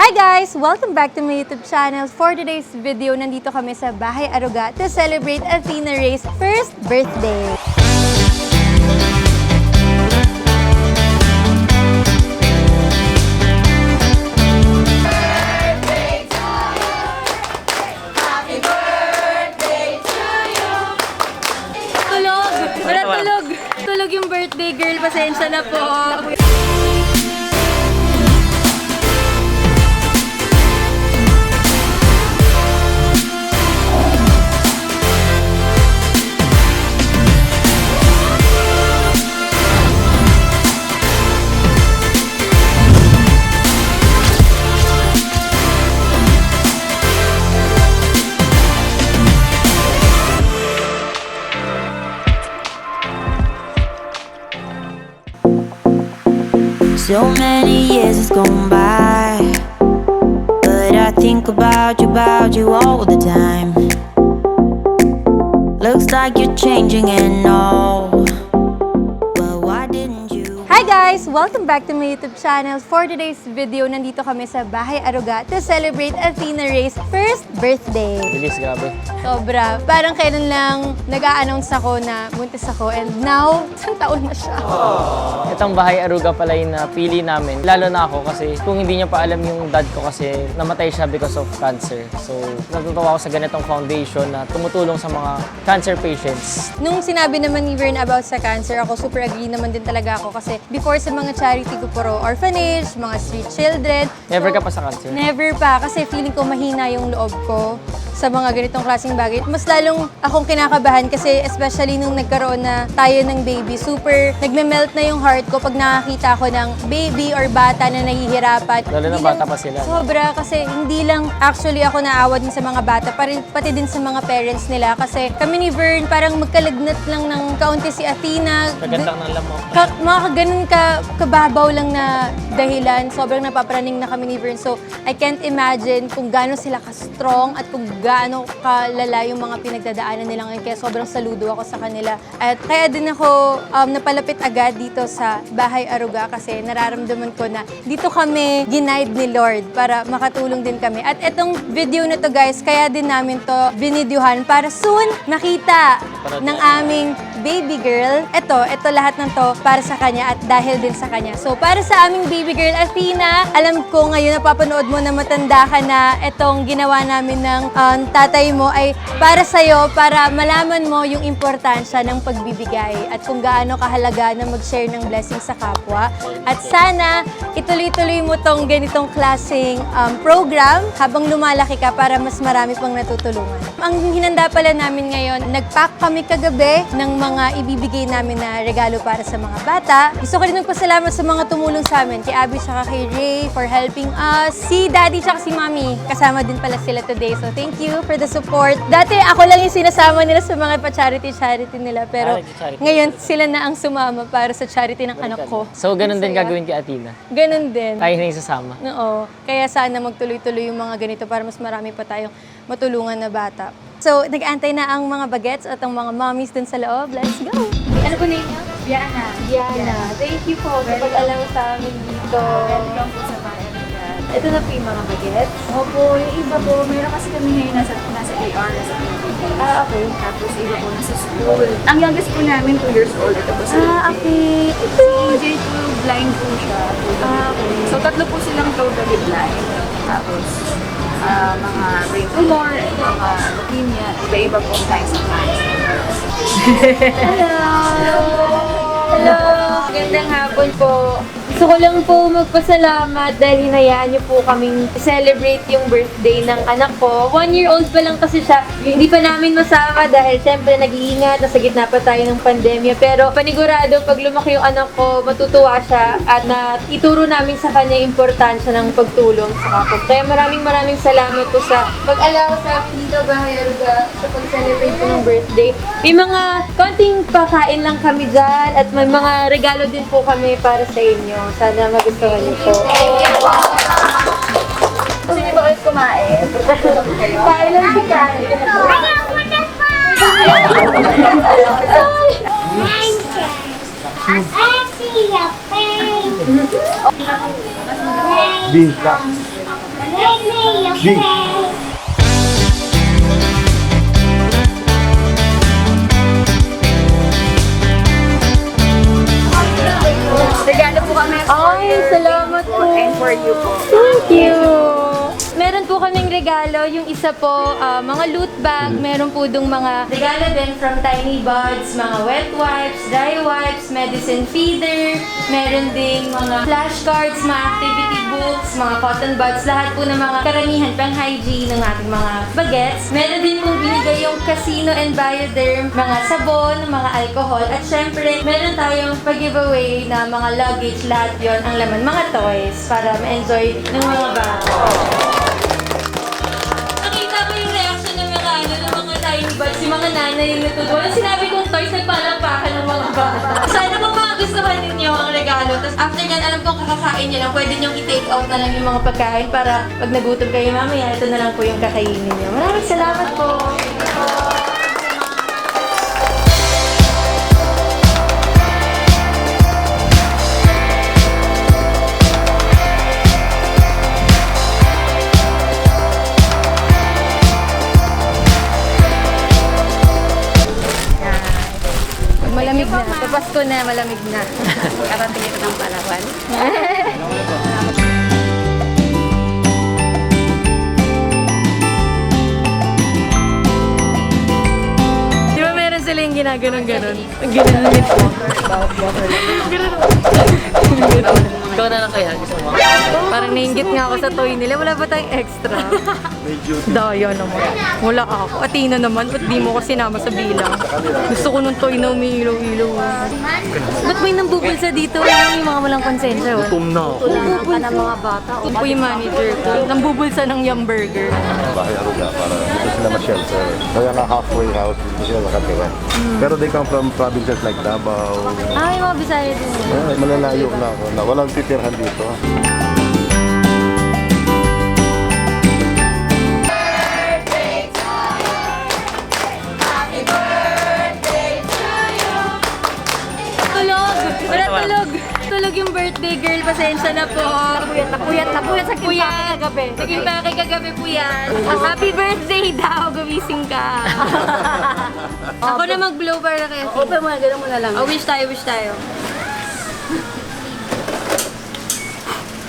Hi guys! Welcome back to my YouTube channel. For today's video, nandito kami sa Bahay Aruga to celebrate Athena Ray's first birthday. Tulog! Wala tulog! Tulog yung birthday girl. Pasensya na po. So many years has gone by, but I think about you all the time. Looks like you're changing and all, but why didn't you? Hi guys! Welcome back to my YouTube channel. For today's video, nandito kami sa Bahay Aruga to celebrate Athena Ray's first birthday. Bilis, grabe. Sobra. Parang kailan lang nag-a-announce ako na buntis ako and now, isang taon na siya. Itong Bahay Aruga pala yung napili namin. Lalo na ako kasi kung hindi niya pa alam yung dad ko kasi namatay siya because of cancer. So, natutuwa ako sa ganitong foundation na tumutulong sa mga cancer patients. Nung sinabi naman ni Vern about sa cancer, ako super agree naman din talaga ako kasi before sa mga charity ko puro orphanage, mga street children. Never ka pa sa cancer? Never pa kasi feeling ko mahina yung loob ko sa mga ganitong klaseng bagay. Mas lalong akong kinakabahan kasi especially nung nagkaroon na tayo ng baby, super nagme-melt na yung heart ko pag nakakita ko ng baby or bata na nahihirapan. Lalo na Hindi bata lang- pa sila. Sobra kasi hindi lang actually ako naawa din sa mga bata, pati din sa mga parents nila kasi kami ni Vern parang magkalagnat lang ng kaunti si Athena. Kagandang ng lamok. Mga ganun kababaw lang na dahilan, sobrang napapraning na kami ni Vern. So, I can't imagine kung gaano sila ka-strong at kung gaano kalala yung mga pinagdadaanan nila ngayon. Kaya sobrang saludo ako sa kanila. At kaya din ako napalapit agad dito sa Bahay Aruga kasi nararamdaman ko na dito kami ginaid ni Lord para makatulong din kami. At itong video na to guys, kaya din namin to binidyuhan para soon makita ng aming baby girl. Ito lahat ng to para sa kanya at dahil din sa kanya. So, para sa aming baby girl, Athena, alam ko ngayon napapanood mo na matanda ka na itong ginawa namin ng tatay mo ay para sa'yo, para malaman mo yung importansya ng pagbibigay at kung gaano kahalaga na mag-share ng blessing sa kapwa. At sana, ituloy-tuloy mo tong ganitong klaseng program habang lumalaki ka para mas marami pang natutulungan. Ang hinanda pala namin ngayon, nag-pack kami kagabi ng mga ibibigay namin na regalo para sa mga bata. Gusto ko rin magpasalamat sa mga tumulong sa amin, kay Abby at kay Ray for helping us. Si Daddy at si Mommy, kasama din pala sila today. So thank you for the support. Dati ako lang yung sinasama nila sa mga pa-charity nila, pero charity. ngayon sila na ang sumama para sa charity ng anak ko. So, ganun din Saya. gagawin kay Athena. Ganun din. Tayo na yung sasama. Oo. Kaya sana magtuloy-tuloy yung mga ganito para mas marami pa tayong matulungan na bata. So, nag-aantay na ang mga bagets at ang mga mommies dun sa loob. Let's go! Ano po name niyo? Diana. Diana. Thank you po sa pag-alam sa amin dito. Welcome po sa Bahay Aruga. Ito na po yung mga bagets. Opo, yung iba po, mayroon kasi kami ngayon nasa AR, nasa PPD. Okay. Tapos iba po nasa school. Ang youngest po namin, 2 years old. Ito po sa Okay. Si EJ po, blind po siya. Okay. So, tatlo po silang totally blind. Tapos, mga brain tumor, mga leukemia, iba-iba po tayo sa cancer. Hello! Hello! Magandang hapon po. Gusto ko lang po magpasalamat dahil hinayaan niyo po kaming celebrate yung birthday ng anak ko. 1-year-old pa lang kasi siya. Hindi pa namin masama dahil syempre nag-iingat, nasa gitna pa tayo ng pandemya. Pero panigurado, pag lumaki yung anak ko, matutuwa siya at na ituro namin sa kanya yung importansya ng pagtulong sa kapwa. Kaya maraming salamat po sa pag-allow sa dito Bahay Aruga sa pag-celebrate po ng birthday. May mga konting pakain lang kami dyan at may mga regalo din po kami para sa inyo. Sana magustuhan niyo po. Gusto niyo ba kayo kumain? Kain lang si Karen. Regalo po kami Ay, salamat po. and for you po. Thank you! Meron po kaming regalo. Yung isa po, mga loot bag. Meron po dong mga regalo din from Tiny Buds, mga wet wipes, dry wipes, medicine feeder. Meron ding mga flashcards, mga activity books, mga cotton buds. Lahat po ng mga karamihan pang hygiene ng ating mga bagets. Meron din po binigay yung Casino and Bioderm, mga sabon, mga alcohol. At syempre, meron tayong pag-giveaway na mga luggage. Lahat yon ang laman, mga toys para ma-enjoy ng mga bata. Nakita ko yung reaction ng mga tiny buds, yung mga nanay yung natutuwa. Sinabi kong toys, nagpalakpakan ng mga bata. Sana po magustuhan ninyo ang regalo. Tapos after yan, alam kong kakakain nyo lang. Pwede nyo i-take out na lang yung mga pagkain para pag nagutom kayo mamaya, ito na lang po yung kakainin nyo. Maraming salamat po. Malamig na. Papasko na, malamig na. Karating ito ng Palawan. Di ba meron sila yung ginaganon-ganon? Ang ginanamit mo. Ikaw na lang kaya, gusto mo? Parang nainggit nga ako sa toy nila. Wala ba tayong extra? Daya naman. Wala ako. Atina naman. Ba't di mo ko sinama sa bilang? Gusto ko nung toy na umiilaw-ilaw. Ba't may nambubulsa dito? Yung mga walang konsensya. Tum na ako. Nambubulsa ng mga bata. Ako po yung manager ko. Nambubulsa ng Yum Burger. Bahay Aruga para dito sila ma-shelter. Kaya na halfway house, dito sila makatira. Pero they come from provinces like Davao. Ay, mga Bisaya din. Malalayo na ako na walang titirhan dito. Tulog! Wala tulog! Tulog yung birthday girl. Pasensya na po. Puyat sa kimpake kagabi. Sa kimpake kagabi puyat. Happy birthday daw! Gumising ka. Ako na mag-blow para kay Asin. Open mo na, gano'n mo na lang. Oh, wish tayo, wish tayo.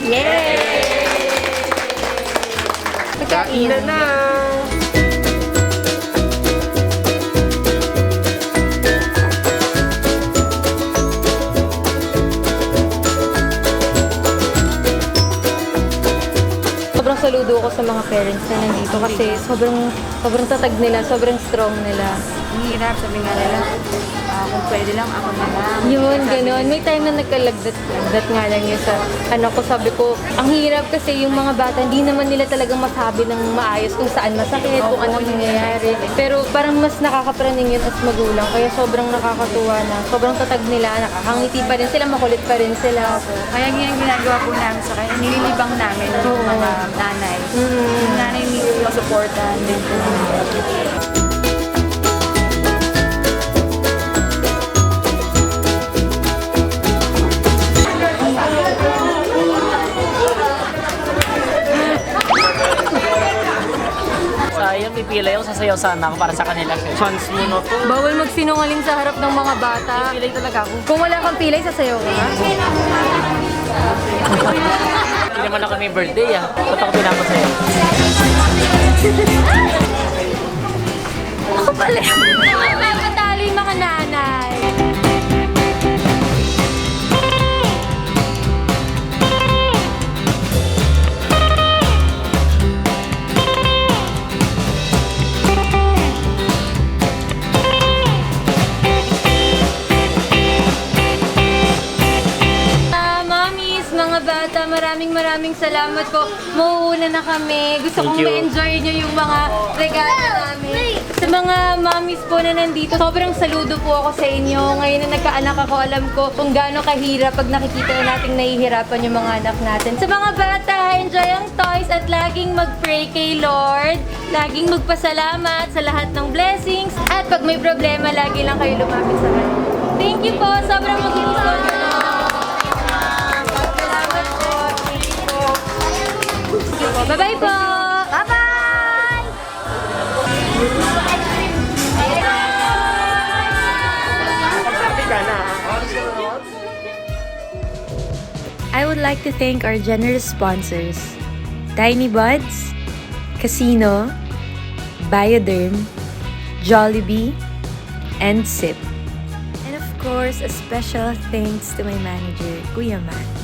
Yay! Pagkain na. Sobrang saludo ko sa mga parents na nandito kasi sobrang tatag nila, sobrang strong nila. Ang hirap, sabi nga nila, kung pwede lang, ako na lang. Yun, gano'n. May time na nagkalagdat nga lang yun sa ano ko. Sabi ko, ang hirap kasi yung mga bata, hindi naman nila talagang masabi ng maayos kung saan masakit, kung ano nangyayari. Pero parang mas nakakapraning yun as magulang. Kaya sobrang nakakatuwa na. Sobrang tatag nila, nakakangiti pa rin sila, makulit pa rin sila. Kaya nga yung ginagawa po namin sa kanya, nililibang namin yung mga nanay. Yung nanay mismo, supportan din po namin. Sayang, pipila yung sasayaw sana ako para sa kanila. Chance mo na to. Bawal magsinungaling sa harap ng mga bata. Pilay talaga ako. Kung wala kang pilay, sasayaw ka. Hindi naman ako may birthday ah. Ba't ako pinapot sa'yo? Ako pala. Nakakatalo yung mga nanay. Maraming salamat po. Mauuna na kami. Gusto Thank kong you. ma-enjoy nyo yung mga regalo namin. Sa mga mommies po na nandito, sobrang saludo po ako sa inyo. Ngayon na nagkaanak ako, alam ko kung gaano kahirap pag nakikita natin nahihirapan yung mga anak natin. Sa mga bata, enjoy ang toys at laging mag-pray kay Lord. Laging magpasalamat sa lahat ng blessings. At pag may problema, lagi lang kayo lumapit sa Kanya. Thank you po. Sobrang magugustuhan nyo. Salamat po. Thank you po. Bye-bye po! Bye-bye! I would like to thank our generous sponsors, Tiny Buds, Casino, Bioderm, Jollibee, and Sip. And of course, a special thanks to my manager, Kuya Matt.